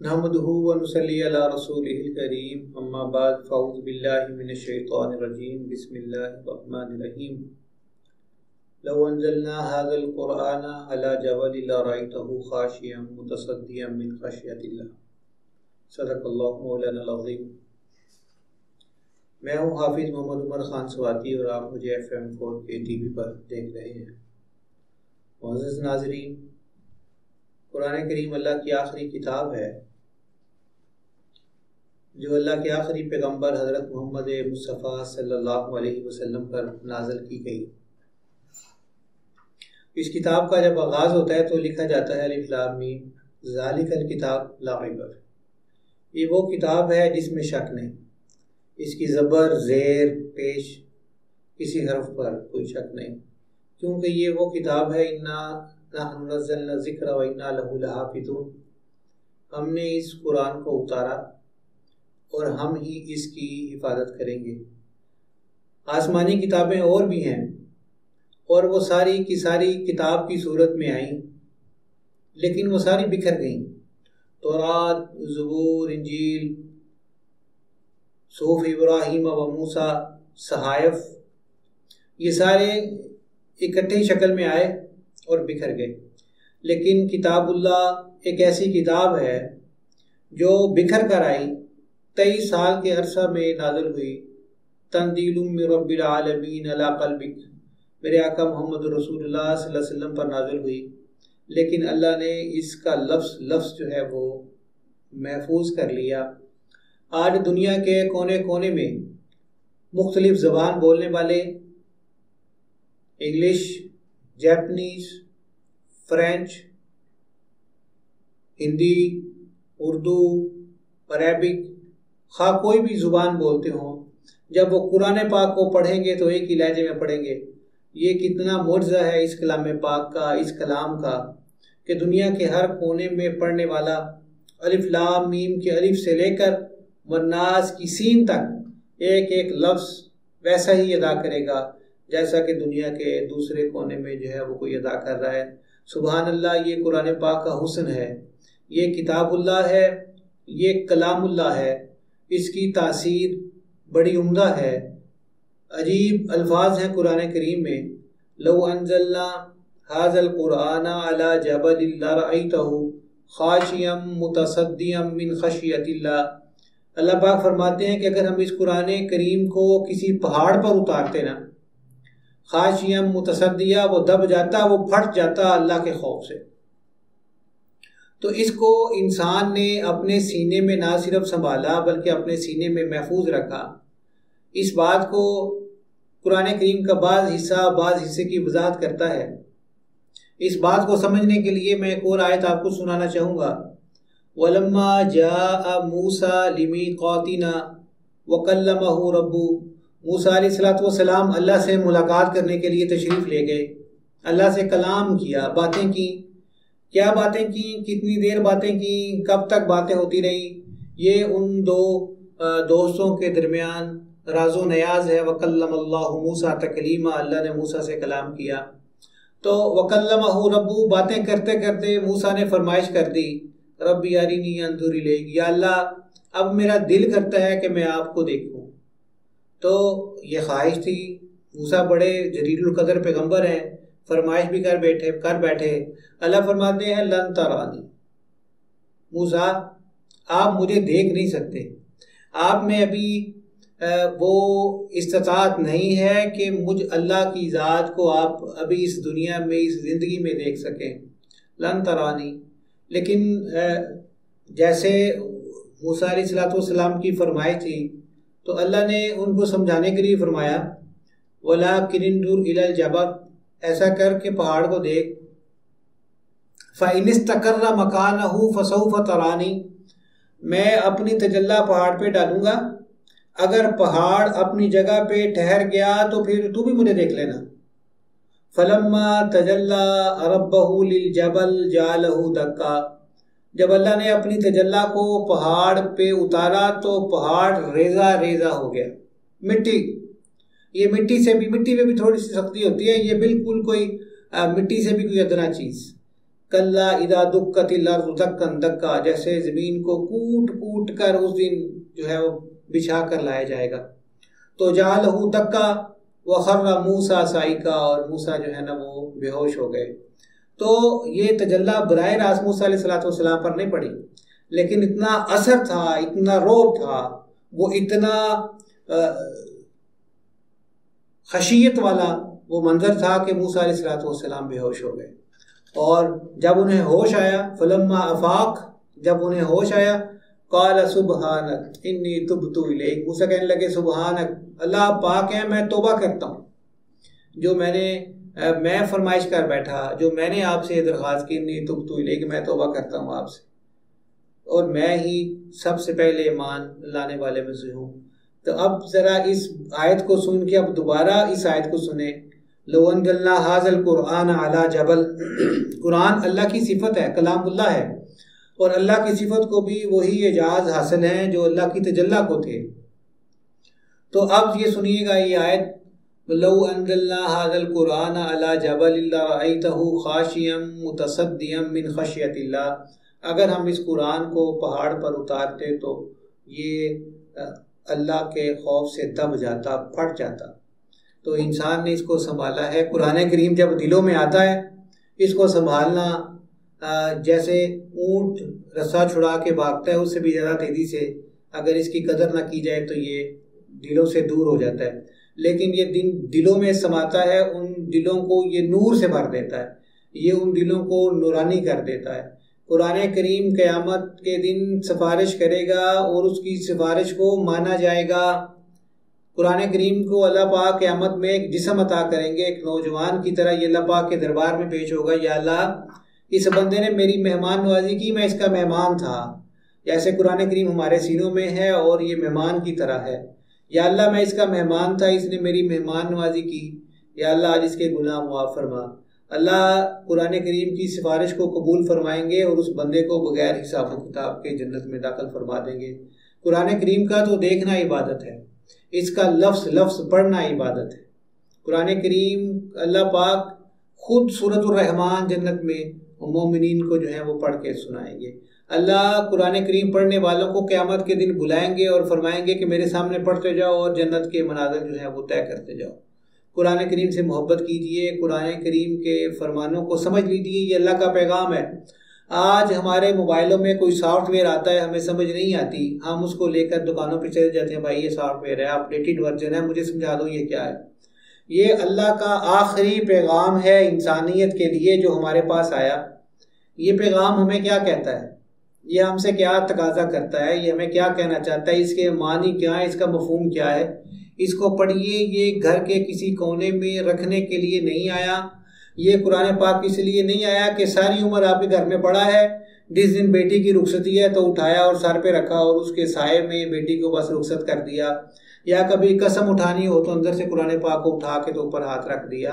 نحمده ونصلي على رسوله الكريم اما بعد فاعوذ بالله من الشيطان الرجيم بسم الله الرحمن الرحيم لو انزلنا هذا القرآن على جبل لرأيته خاشعا متصدعا من خشية الله صدق اللہ مولانا العظیم۔ میں ہوں حافظ محمد عمر خان سواتی اور آپ مجھے FM4 کے ٹی وی پر دیکھ رہے ہیں۔ معزز ناظرین، قرآن کریم اللہ کی آخری کتاب ہے جو اللہ کے آخری پیغمبر حضرت محمد مصطفیٰ صلی اللہ علیہ وسلم پر نازل کی گئی۔ اس کتاب کا جب آغاز ہوتا ہے تو لکھا جاتا ہے الف لام میم ذالک الکتاب لا ریب فیہ۔ یہ وہ کتاب ہے جس میں شک نہیں، اس کی زبر زیر پیش کسی حرف پر کوئی شک نہیں، کیونکہ یہ وہ کتاب ہے انا نحن نزلنا الذکر و انا لہ لحافظون۔ ہم نے اس قرآن کو اتارا اور ہم ہی اس کی حفاظت کریں گے۔ آسمانی کتابیں اور بھی ہیں اور وہ ساری کی ساری کتاب کی صورت میں آئیں، لیکن وہ ساری بکھر گئیں۔ تورات، زبور، انجیل، صحف ابراہیم و موسیٰ، صحائف، یہ سارے اکٹھے شکل میں آئے اور بکھر گئے۔ لیکن کتاب اللہ ایک ایسی کتاب ہے جو بکھر کر آئی، 23 سال کے عرصہ میں نازل ہوئی۔ تنزیل من رب العالمین علی قلبک، میرے آقا محمد رسول اللہ صلی اللہ علیہ وسلم پر نازل ہوئی، لیکن اللہ نے اس کا لفظ جو ہے وہ محفوظ کر لیا۔ آج دنیا کے کونے کونے میں مختلف زبان بولنے والے، English, Japanese, French, Hindi, Urdu, Arabic, خواہ کوئی بھی زبان بولتے ہوں، جب وہ قرآن پاک کو پڑھیں گے تو ایک ہی لہجے میں پڑھیں گے۔ یہ کتنا معجزہ ہے اس کلام پاک کا، اس کلام کا، کہ دنیا کے ہر کونے میں پڑھنے والا الف لام میم کے الف سے لے کر والناس کی سین تک ایک ایک لفظ ویسا ہی ادا کرے گا جیسا کہ دنیا کے دوسرے کونے میں جو ہے وہ کوئی ادا کر رہا ہے۔ سبحان اللہ، یہ قرآن پاک کا حسن ہے، یہ کتاب اللہ ہے، یہ کلام اللہ ہے، اس کی تاثیر بڑی عمدہ ہے۔ عجیب الفاظ ہیں قرآن کریم میں، لو انزلنا ھذا القرآن علی جبل لرأیتہ خاشعا متصدعا من خشیۃ اللہ۔ اللہ پاک فرماتے ہیں کہ اگر ہم اس قرآن کریم کو کسی پہاڑ پر اتارتے نا، خاشعا متصدعا، وہ دب جاتا، وہ پھٹ جاتا اللہ کے خوف سے۔ تو اس کو انسان نے اپنے سینے میں نہ صرف سنبھالا بلکہ اپنے سینے میں محفوظ رکھا۔ اس بات کو قرآن کریم کا بعض حصے کی وضاحت کرتا ہے۔ اس بات کو سمجھنے کے لیے میں ایک اور آیت آپ کو سنانا چاہوں گا۔ وَلَمَّا جَاءَ مُوسَىٰ لِمِيقَاتِنَا وَكَلَّمَهُ رَبُّهُ، موسیٰ علیہ السلام اللہ سے ملاقات کرنے کے لیے تشریف لے گئے، اللہ سے کلام کیا، باتیں کی۔ کیا باتیں کی؟ کتنی دیر باتیں کی؟ کب تک باتیں ہوتی رہیں؟ یہ ان دو دوستوں کے درمیان راز و نیاز ہے۔ وَكَلَّمَ اللَّهُ مُوسَىٰ تَكْلِيمًا، اللہ نے موسیٰ سے کلام کیا۔ تو وَكَلَّمَهُ رَبُّهُ، باتیں کرتے کرتے موسیٰ نے فرمائش کر دی، رَبِّ أَرِنِي أَنظُرْ إِلَيْكَ، یا اللہ اب میرا دل کرتا ہے کہ میں آپ کو دیکھوں۔ تو یہ خواہش تھی، موسیٰ بڑے جلیل القدر پیغمبر ہیں، فرمائش بھی کر بیٹھے۔ اللہ فرماتے ہیں لن ترانی، موسیٰ آپ مجھے دیکھ نہیں سکتے، آپ میں ابھی وہ استطاعت نہیں ہے کہ مجھ اللہ کی ذات کو آپ ابھی اس دنیا میں، اس زندگی میں دیکھ سکیں، لن ترانی۔ لیکن جیسے موسیٰ علیہ السلام کی فرمائش تھی تو اللہ نے ان کو سمجھانے کے لیے فرمایا وَلَٰكِنِ انظُرْ إِلَى الْجَبَلِ، ایسا کر کے پہاڑ کو دیکھ، فَإِنِ اسْتَقَرَّ مَكَانَهُ فَسَوْفَ تَرَانِي، میں اپنی تجلی پہاڑ پہ ڈالوں گا، اگر پہاڑ اپنی جگہ پہ ٹھہر گیا تو پھر تو بھی مجھے دیکھ لینا۔ فَلَمَّا تَجَلَّىٰ رَبَّهُ لِلْجَبَلِ جَعَلَهُ دَكًّا، جب اللہ نے اپنی تجلی کو پہاڑ پہ اتارا تو پہاڑ ریزہ ریزہ ہو گیا۔ مٹی، یہ مٹی میں بھی تھوڑی سی سختی ہوتی ہے، یہ بالکل کوئی مٹی سے بھی کوئی ادنا چیز، کلا اذا دکت الارض دکن دکا، جیسے زمین کو کوٹ کوٹ کر اس دن جو ہے وہ بچھا کر لایا جائے گا. تو جعلہ دکا وخر موسیٰ صعقا، اور موسیٰ جو ہے نا وہ بے ہوش ہو گئے. تو یہ تجلی براہ راست موسیٰ علیہ السلام پر نہیں پڑی، لیکن اتنا اثر تھا، اتنا روب تھا، وہ اتنا خشیت والا وہ منظر تھا کہ موسیٰ علیہ السلام بے ہوش ہو گئے. اور جب انہیں ہوش آیا، فلما افاق، جب انہیں ہوش آیا، قال سبحانک انی تبت الیک، موسیٰ کہنے لگے سبحانک، اللہ آپ پاک ہیں، میں توبہ کرتا ہوں، جو میں فرمائش کر بیٹھا، جو میں نے آپ سے درخواست کی، انی تبت الیک، میں توبہ کرتا ہوں آپ سے، اور میں ہی سب سے پہلے ایمان لانے والے میں سے ہوں. تو اب ذرا اس آیت کو سن کے اب دوبارہ اس آیت کو سنیں. لو انزلنا ھذا القرآن علی جبل، قرآن اللہ کی صفت ہے، کلام اللہ ہے، اور اللہ کی صفت کو بھی وہی اعجاز حاصل ہیں جو اللہ کی تجلی کو تھے. تو اب یہ سنیے گا یہ آیت، لو انزلنا ھذا القرآن علی جبل لرأیتہ خاشعا متصدعا من خشیۃ اللہ، اگر ہم اس قرآن کو پہاڑ پر اتارتے تو یہ اللہ کے خوف سے دب جاتا، پھٹ جاتا. تو انسان نے اس کو سنبھالا ہے. قرآن کریم جب دلوں میں آتا ہے، اس کو سنبھالنا جیسے اونٹ رسا چھڑا کے بھاگتا ہے، اس سے بھی زیادہ تیزی سے اگر اس کی قدر نہ کی جائے تو یہ دلوں سے دور ہو جاتا ہے. لیکن یہ دلوں میں سماتا ہے، ان دلوں کو یہ نور سے بھر دیتا ہے، یہ ان دلوں کو نورانی کر دیتا ہے. قرآن کریم قیامت کے دن سفارش کرے گا اور اس کی سفارش کو مانا جائے گا. قرآن کریم کو اللہ پاک قیامت میں ایک جسم عطا کریں گے، ایک نوجوان کی طرح یہ اللہ پاک کے دربار میں پیش ہوگا. یا اللہ، اس بندے نے میری مہمان نوازی کی، میں اس کا مہمان تھا. جیسے قرآن کریم ہمارے سینوں میں ہے اور یہ مہمان کی طرح ہے. یا اللہ، میں اس کا مہمان تھا، اس نے میری مہمان نوازی کی. یا اللہ، آج اس کے گناہ معاف فرما. اللہ قرآن کریم کی سفارش کو قبول فرمائیں گے اور اس بندے کو بغیر حساب و کتاب کے جنت میں داخل فرما دیں گے. قرآن کریم کا تو دیکھنا عبادت ہے، اس کا لفظ لفظ پڑھنا عبادت ہے. قرآن کریم اللہ پاک خود سورۃ الرحمن جنت میں مومنین کو جو ہے وہ پڑھ کے سنائیں گے. اللہ قرآن کریم پڑھنے والوں کو قیامت کے دن بلائیں گے اور فرمائیں گے کہ میرے سامنے پڑھتے جاؤ اور جنت کے مناظر جو ہے وہ طے کرتے جاؤ. قرآن کریم سے محبت کیجئے، قرآن کریم کے فرمانوں کو سمجھ لیجئے، یہ اللہ کا پیغام ہے. آج ہمارے موبائلوں میں کوئی سافٹ ویئر آتا ہے، ہمیں سمجھ نہیں آتی، ہم اس کو لے کر دکانوں پہ چلے جاتے ہیں، بھائی یہ سافٹ ویئر ہے، اپڈیٹڈ ورژن ہے، مجھے سمجھا دو یہ کیا ہے. یہ اللہ کا آخری پیغام ہے انسانیت کے لیے جو ہمارے پاس آیا. یہ پیغام ہمیں کیا کہتا ہے، یہ ہم سے کیا تقاضا کرتا ہے، یہ ہمیں کیا کہنا چاہتا ہے، اس کے معنی کیا ہے، اس کا مفہوم کیا ہے. اس کو پڑھیے. یہ گھر کے کسی کونے میں رکھنے کے لیے نہیں آیا. یہ قرآن پاک اس لیے نہیں آیا کہ ساری عمر آپ کے گھر میں پڑا ہے، جس دن بیٹی کی رخصتی ہے تو اٹھایا اور سر پہ رکھا اور اس کے سائے میں بیٹی کو بس رخصت کر دیا، یا کبھی قسم اٹھانی ہو تو اندر سے قرآن پاک کو اٹھا کے تو اوپر ہاتھ رکھ دیا.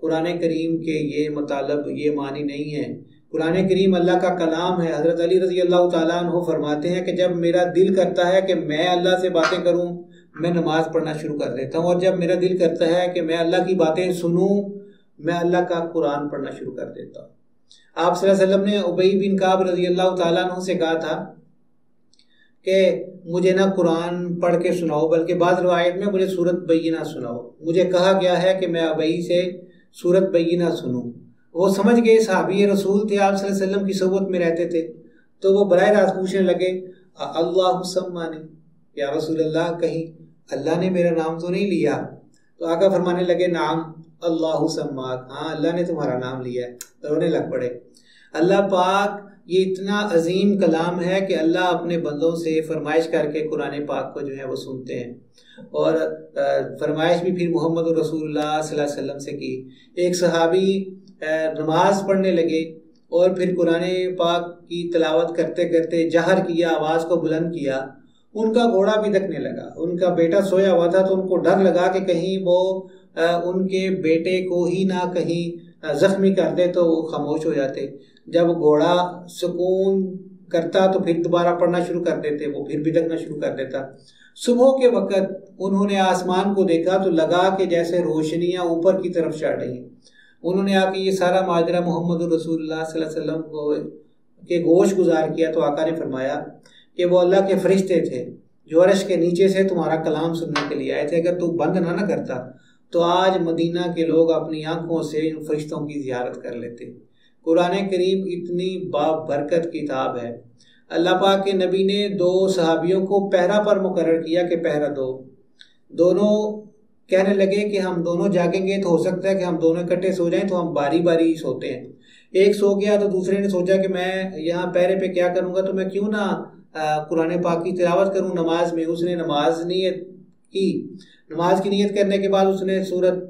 قرآن کریم کے یہ مطالب، یہ معنی نہیں ہے. قرآن کریم اللہ کا کلام ہے. حضرت علی رضی اللہ تعالیٰ عنہ فرماتے ہیں کہ جب میرا دل کرتا ہے کہ میں اللہ سے باتیں کروں، میں نماز پڑھنا شروع کر دیتا ہوں، اور جب میرا دل کرتا ہے کہ میں اللہ کی باتیں سنوں، میں اللہ کا قرآن پڑھنا شروع کر دیتا ہوں. آپ صلی اللہ علیہ وسلم نے ابی بن کعب رضی اللہ تعالیٰ عنہ سے کہا تھا کہ مجھے نہ قرآن پڑھ کے سناؤ، بلکہ بعض روایت میں مجھے سورۃ بینہ سناؤ. مجھے کہا گیا ہے کہ میں ابی سے سورۃ بینہ سنوں. وہ سمجھ گئے، صحابی رسول تھے، آپ صلی اللہ علیہ وسلم کی صحبت میں رہتے تھے، تو وہ براہ راست پوچھنے لگے اللہ سمانی، یا رسول اللہ کہیں اللہ نے میرا نام تو نہیں لیا؟ تو آقا فرمانے لگے نعم اللہ سماک، ہاں اللہ نے تمہارا نام لیا ہے. رونے لگ پڑے. اللہ پاک یہ اتنا عظیم کلام ہے کہ اللہ اپنے بندوں سے فرمائش کر کے قرآن پاک کو جو ہے وہ سنتے ہیں، اور فرمائش بھی پھر محمد رسول اللہ صلی اللہ علیہ وسلم سے کی. ایک صحابی نماز پڑھنے لگے اور پھر قرآن پاک کی تلاوت کرتے کرتے جہر کیا، آواز کو بلند کیا. ان کا گھوڑا بھی دکنے لگا. ان کا بیٹا سویا ہوا تھا تو ان کو ڈر لگا کہ کہیں وہ ان کے بیٹے کو ہی نہ کہیں زخمی کر دے تو وہ خاموش ہو جاتے. جب گھوڑا سکون کرتا تو پھر دوبارہ پڑھنا شروع کر دیتے، وہ پھر بھی دکنا شروع کر دیتا. صبح کے وقت انہوں نے آسمان کو دیکھا تو لگا کہ جیسے روشنیاں اوپر کی طرف چڑھ رہی ہیں. انہوں نے آ کے یہ سارا ماجرا محمد رسول اللہ صلی اللہ علیہ وسلم کو کے گوش گزار کیا تو آقا نے فرمایا کہ وہ اللہ کے فرشتے تھے جو عرش کے نیچے سے تمہارا کلام سننے کے لیے آئے تھے، اگر تو بند نہ کرتا تو آج مدینہ کے لوگ اپنی آنکھوں سے ان فرشتوں کی زیارت کر لیتے۔ قرآن کریم اتنی بابرکت کتاب ہے۔ اللہ پاک کے نبی نے 2 صحابیوں کو پہرا پر مقرر کیا کہ پہرا دو، دونوں کہنے لگے کہ ہم دونوں جاگیں گے تو ہو سکتا ہے کہ ہم دونوں اکٹھے سو جائیں، تو ہم باری باری سوتے ہیں۔ ایک سو گیا تو دوسرے نے سوچا کہ میں یہاں پہرے پہ کیا کروں گا، تو میں کیوں نہ قرآن پاک کی تلاوت کروں نماز میں۔ اس نے نماز نیت کی، نماز کی نیت کرنے کے بعد اس نے سورۃ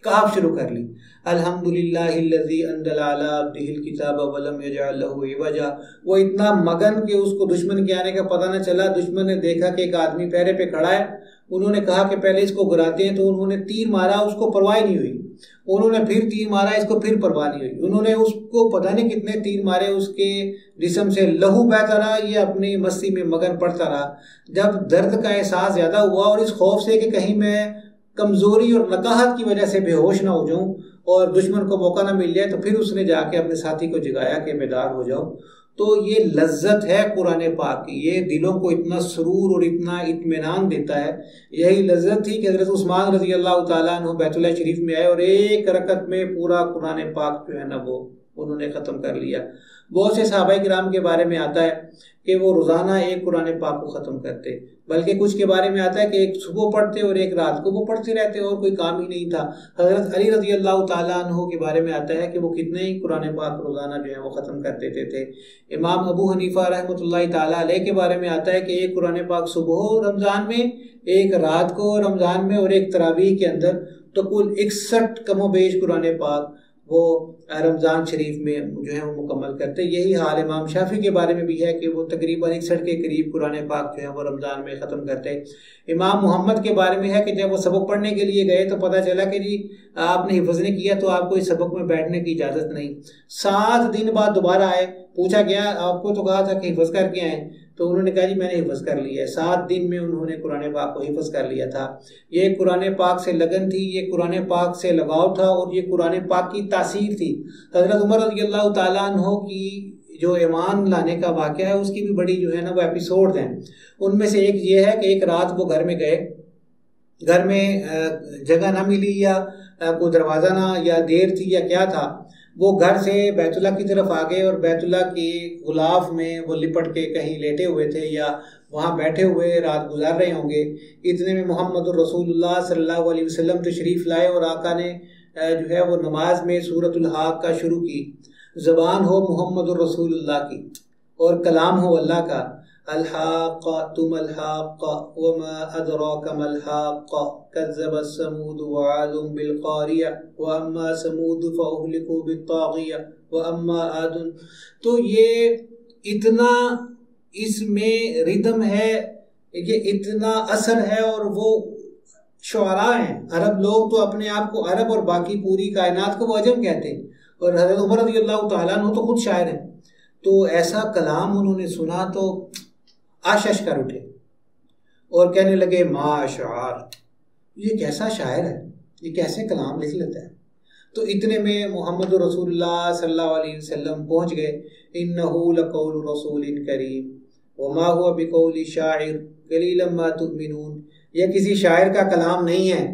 کہف شروع کر لی، الحمدللہ الذی انزل علی عبدہ الکتاب ولم یجعل لہ عوجا۔ وہ اتنا مگن کہ اس کو دشمن کے آنے کا پتہ نہ چلا۔ دشمن نے دیکھا کہ ایک آدمی پہرے پہ کھڑا ہے، انہوں نے کہا کہ پہلے اس کو گراتے ہیں، تو انہوں نے تیر مارا، اس کو پرواہ نہیں ہوئی۔ انہوں نے پھر تیر مارا، اس کو پھر پرواہ نہیں ہوئی۔ انہوں نے اس کو پتہ نہیں کتنے تیر مارے، اس کے جسم سے لہو بہتا رہا، یہ اپنی مستی میں مگن پڑتا رہا۔ جب درد کا احساس زیادہ ہوا اور اس خوف سے کہ کہیں میں کمزوری اور نقاہت کی وجہ سے بے ہوش نہ ہو جاؤں اور دشمن کو موقع نہ مل جائے، تو پھر اس نے جا کے اپنے ساتھی کو جگایا کہ بیدار ہو جاؤ۔ تو یہ لذت ہے قرآن پاک کی، یہ دلوں کو اتنا سرور اور اتنا اطمینان دیتا ہے۔ یہی لذت تھی کہ حضرت عثمان رضی اللہ تعالیٰ عنہ بیت اللہ شریف میں آئے اور ایک رکعت میں پورا قرآن پاک جو ہے نا وہ انہوں نے ختم کر لیا۔ بہت سے صحابہ کرام کے بارے میں آتا ہے کہ وہ روزانہ ایک قرآن پاک کو ختم کرتے، بلکہ کچھ کے بارے میں آتا ہے کہ ایک صبح پڑھتے اور ایک رات کو وہ پڑھتے رہتے اور کوئی کام ہی نہیں تھا۔ حضرت علی رضی اللہ تعالیٰ عنہ کے بارے میں آتا ہے کہ وہ کتنے ہی قرآن پاک روزانہ جو ہے وہ ختم کر دیتے تھے۔ امام ابو حنیفہ رحمۃ اللہ تعالیٰ علیہ کے بارے میں آتا ہے کہ ایک قرآن پاک صبح رمضان میں، ایک رات کو رمضان میں اور ایک تراویح کے اندر، تو کل 61 کم و بیش قرآن پاک وہ رمضان شریف میں جو ہے وہ مکمل کرتے۔ یہی حال امام شافعی کے بارے میں بھی ہے کہ وہ تقریباً 61 کے قریب قرآن پاک جو ہے وہ رمضان میں ختم کرتے۔ امام محمد کے بارے میں ہے کہ جب وہ سبق پڑھنے کے لیے گئے تو پتہ چلا کہ جی آپ نے حفظ نہیں کیا تو آپ کو اس سبق میں بیٹھنے کی اجازت نہیں۔ 7 دن بعد دوبارہ آئے، پوچھا گیا آپ کو تو کہا تھا کہ حفظ کر کے آئیں، تو انہوں نے کہا جی میں نے حفظ کر لیا ہے۔ 7 دن میں انہوں نے قرآن پاک کو حفظ کر لیا تھا۔ یہ قرآن پاک سے لگن تھی، یہ قرآن پاک سے لگاؤ تھا، اور یہ قرآن پاک کی تاثیر تھی۔ حضرت عمر رضی اللہ تعالیٰ عنہ کی جو ایمان لانے کا واقعہ ہے اس کی بھی بڑی جو ہے نا وہ ایپیسوڈ ہیں۔ ان میں سے ایک یہ ہے کہ ایک رات وہ گھر میں گئے، گھر میں جگہ نہ ملی یا کوئی دروازہ نہ یا دیر تھی یا کیا تھا، وہ گھر سے بیت اللہ کی طرف آ گئے اور بیت اللہ کی غلاف میں وہ لپٹ کے کہیں لیٹے ہوئے تھے یا وہاں بیٹھے ہوئے رات گزار رہے ہوں گے۔ اتنے میں محمد الرسول اللہ صلی اللہ علیہ وسلم تشریف لائے اور آقا نے جو ہے وہ نماز میں سورۃ الحاق شروع کی۔ زبان ہو محمد الرسول اللہ کی اور کلام ہو اللہ کا۔ الحاقۃ ما الحاقۃ وما ادراک ما الحاقۃ کذبت ثمود وعاد بالقاریہ واما ثمود فاہلکوا بالطاغیہ واما عاد۔ تو یہ اتنا اس میں ردم ہے، یہ اتنا اثر ہے، اور وہ شعراء ہیں عرب لوگ تو اپنے آپ کو عرب اور باقی پوری کائنات کو وہ عجم کہتے ہیں، اور حضرت عمر رضی اللہ تعالیٰ عنہ تو خود شاعر ہیں۔ تو ایسا کلام انہوں نے سنا تو آشش کر اٹھے اور کہنے لگے ما اشعار، یہ کیسا شاعر ہے، یہ کیسے کلام لکھ لیتا ہے۔ تو اتنے میں محمد رسول اللہ صلی اللہ علیہ وسلم پہنچ گئے۔ انہ لقول رسول کریم وما هو بقول شاعر قلیلا ما تؤمنون، یہ کسی شاعر کا کلام نہیں ہے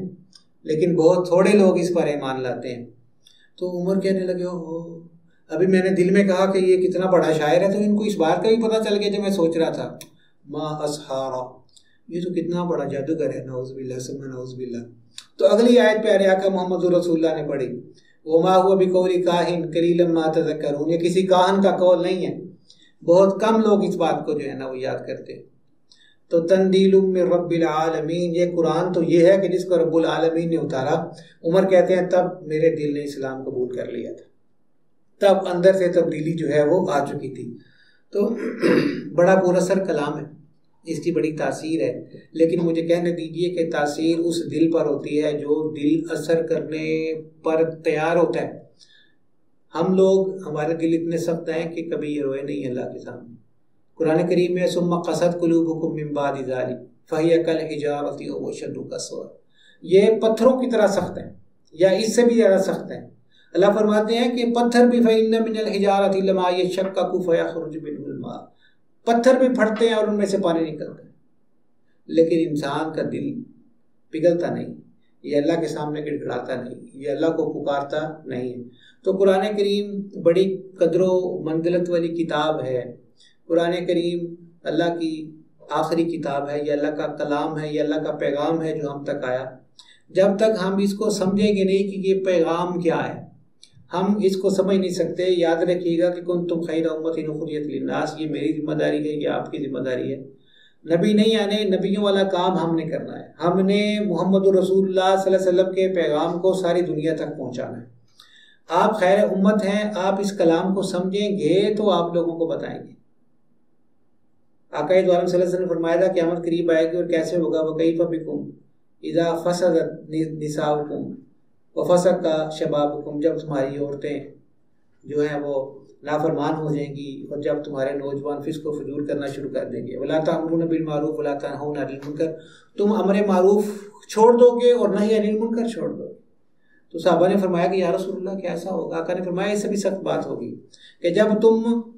لیکن بہت تھوڑے لوگ اس پر ایمان لاتے ہیں۔ تو عمر کہنے لگے ابھی میں نے دل میں کہا کہ یہ کتنا بڑا شاعر ہے، تو ان کو اس بات کا بھی پتہ چل گیا جو میں سوچ رہا تھا، ما اسحارا، یہ تو کتنا بڑا جادوگر ہے، نعوذ باللہ ثم نعوذ باللہ۔ تو اگلی آیت پیارے آقا محمد رسول اللہ نے پڑھی، وما هو بقول کاہن قلیلا ما تذکرون، یہ کسی کاہن کا قول نہیں ہے، بہت کم لوگ اس بات کو جو ہے نا وہ یاد کرتے۔ تو تنزیل من رب العالمین، یہ قرآن تو یہ ہے کہ جس کو رب العالمین نے اتارا۔ عمر کہتے ہیں تب میرے دل نے اسلام قبول کر لیا تھا، تب اندر سے تبدیلی جو ہے وہ آ چکی تھی۔ تو بڑا پراثر کلام ہے، اس کی بڑی تاثیر ہے، لیکن مجھے کہنے دیجئے کہ تاثیر اس دل پر ہوتی ہے جو دل اثر کرنے پر تیار ہوتا ہے۔ ہم لوگ، ہمارے دل اتنے سخت ہیں کہ کبھی یہ روئے نہیں اللہ کے سامنے۔ قرآن کریم میں ثم قست قلوبکم من بعد ذلک فہی کالحجارۃ او اشد قسوۃ، یہ پتھروں کی طرح سخت ہیں، یا اس سے بھی زیادہ سخت ہیں۔ اللہ فرماتے ہیں کہ پتھر بھی فَإِنَّ مِنَ الْحِجَارَةِ لَمَا يَشَّقَّقُ فَيَخْرُجُ مِنْهُ الْمَاءُ، پتھر بھی پھٹتے ہیں اور ان میں سے پانی نکلتا ہے، لیکن انسان کا دل پگھلتا نہیں، یہ اللہ کے سامنے گڑگڑاتا نہیں، یہ اللہ کو پکارتا نہیں ہے۔ تو قرآن کریم بڑی قدر و منزلت والی کتاب ہے۔ قرآن کریم اللہ کی آخری کتاب ہے، یہ اللہ کا کلام ہے، یہ اللہ کا پیغام ہے جو ہم تک آیا۔ جب تک ہم اس کو سمجھیں گے نہیں کہ یہ پیغام کیا ہے، ہم اس کو سمجھ نہیں سکتے۔ یاد رکھیے گا کہ کنتم خیر امۃ اخرجت للناس، یہ میری ذمہ داری ہے، یہ آپ کی ذمہ داری ہے۔ نبی نہیں آنے، نبیوں والا کام ہم نے کرنا ہے۔ ہم نے محمد رسول اللہ صلی اللہ علیہ وسلم کے پیغام کو ساری دنیا تک پہنچانا ہے۔ آپ خیر امت ہیں، آپ اس کلام کو سمجھیں گے تو آپ لوگوں کو بتائیں گے۔ آقا دو عالم صلی اللہ علیہ وسلم نے فرمایا تھا قیامت قریب آئے گی اور کیسے ہوگا، وَكَيْفَ بِكُمْ اذا فسدت نساؤکم وفسق شبابکم، جب تمہاری عورتیں جو ہیں وہ نافرمان ہو جائیں گی اور جب تمہارے نوجوان فسق و فجور کرنا شروع کر دیں گے۔ وَلَا تَأْمُرُونَ بِالْمَعْرُوفِ وَلَا تَنْهَوْنَ عَنِ الْمُنْكَرِ، تم امر معروف چھوڑ دو گے اور نہی عن المنکر چھوڑ دو گے۔ تو صحابہ نے فرمایا کہ یا رسول اللہ کیسا ہوگا؟ آقا نے فرمایا اس سے بھی سخت بات ہوگی کہ جب تم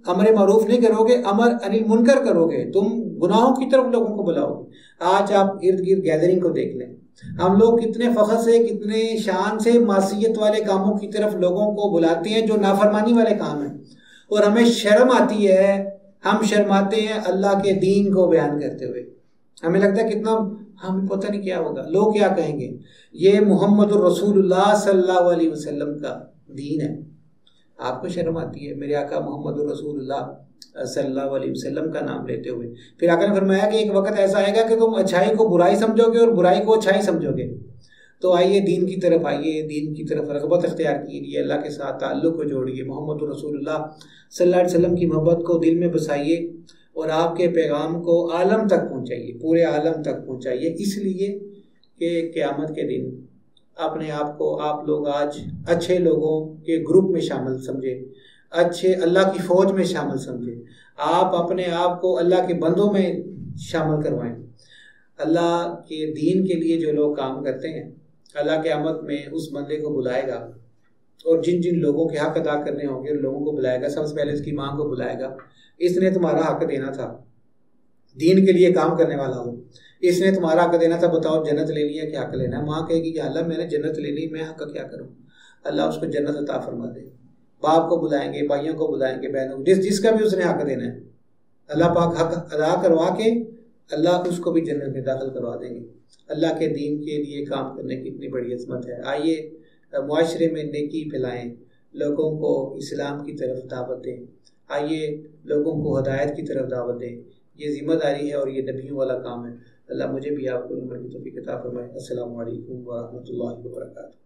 امر معروف نہیں کرو گے، امر عن المنکر کرو گے، تم گناہوں کی طرف لوگوں کو بلاؤ گے۔ آج آپ ارد گرد گیدرنگ کو دیکھ لیں، ہم لوگ کتنے فخر سے، کتنے شان سے معصیت والے کاموں کی طرف لوگوں کو بلاتے ہیں جو نافرمانی والے کام ہیں، اور ہمیں شرم آتی ہے، ہم شرماتے ہیں اللہ کے دین کو بیان کرتے ہوئے۔ ہمیں لگتا ہے کتنا، ہمیں پتہ نہیں کیا ہوگا، لوگ کیا کہیں گے۔ یہ محمد الرسول اللہ صلی اللہ علیہ وسلم کا دین ہے، آپ کو شرم آتی ہے میرے آقا محمد الرسول اللہ صلی اللہ علیہ وسلم کا نام لیتے ہوئے۔ پھر آقا نے فرمایا کہ ایک وقت ایسا آئے گا کہ تم اچھائی کو برائی سمجھو گے اور برائی کو اچھائی سمجھو گے۔ تو آئیے دین کی طرف آئیے، دین کی طرف رغبت اختیار کیجیے، اللہ کے ساتھ تعلق کو جوڑیے، محمد رسول اللہ صلی اللہ علیہ وسلم کی محبت کو دل میں بسائیے اور آپ کے پیغام کو عالم تک پہنچائیے، پورے عالم تک پہنچائیے، اس لیے کہ قیامت کے دن اپنے آپ کو آپ لوگ آج اچھے لوگوں کے گروپ میں شامل سمجھے، اچھے اللہ کی فوج میں شامل سمجھے، آپ اپنے آپ کو اللہ کے بندوں میں شامل کروائیں۔ اللہ کے دین کے لیے جو لوگ کام کرتے ہیں، اللہ قیامت میں اس بندے کو بلائے گا، اور جن جن لوگوں کے حق ادا کرنے ہوں گے ان لوگوں کو بلائے گا۔ سب سے پہلے اس کی ماں کو بلائے گا، اس نے تمہارا حق دینا تھا، دین کے لیے کام کرنے والا ہو، اس نے تمہارا حق دینا تھا، بتاؤ جنت لینی ہے کہ حق لینا ہے؟ ماں کہے گی کہ اللہ میں نے جنت لینی، میں حق کیا کروں؟ اللہ اس کو جنت عطا فرما دے۔ باپ کو بلائیں گے، بھائیوں کو بلائیں گے، بہنوں کو، جس کا بھی اس نے حق دینا ہے، اللہ پاک حق ادا کروا کے اللہ اس کو بھی جنت میں داخل کروا دیں گے۔ اللہ کے دین کے لیے کام کرنے کی اتنی بڑی عظمت ہے۔ آئیے معاشرے میں نیکی پھیلائیں، لوگوں کو اسلام کی طرف دعوت دیں، آئیے لوگوں کو ہدایت کی طرف دعوت دیں۔ یہ ذمہ داری ہے اور یہ نبیوں والا کام ہے۔ اللہ مجھے بھی آپ کو عمر کی توفیق عطا فرمائے۔ السلام علیکم ورحمۃ اللہ وبرکاتہ۔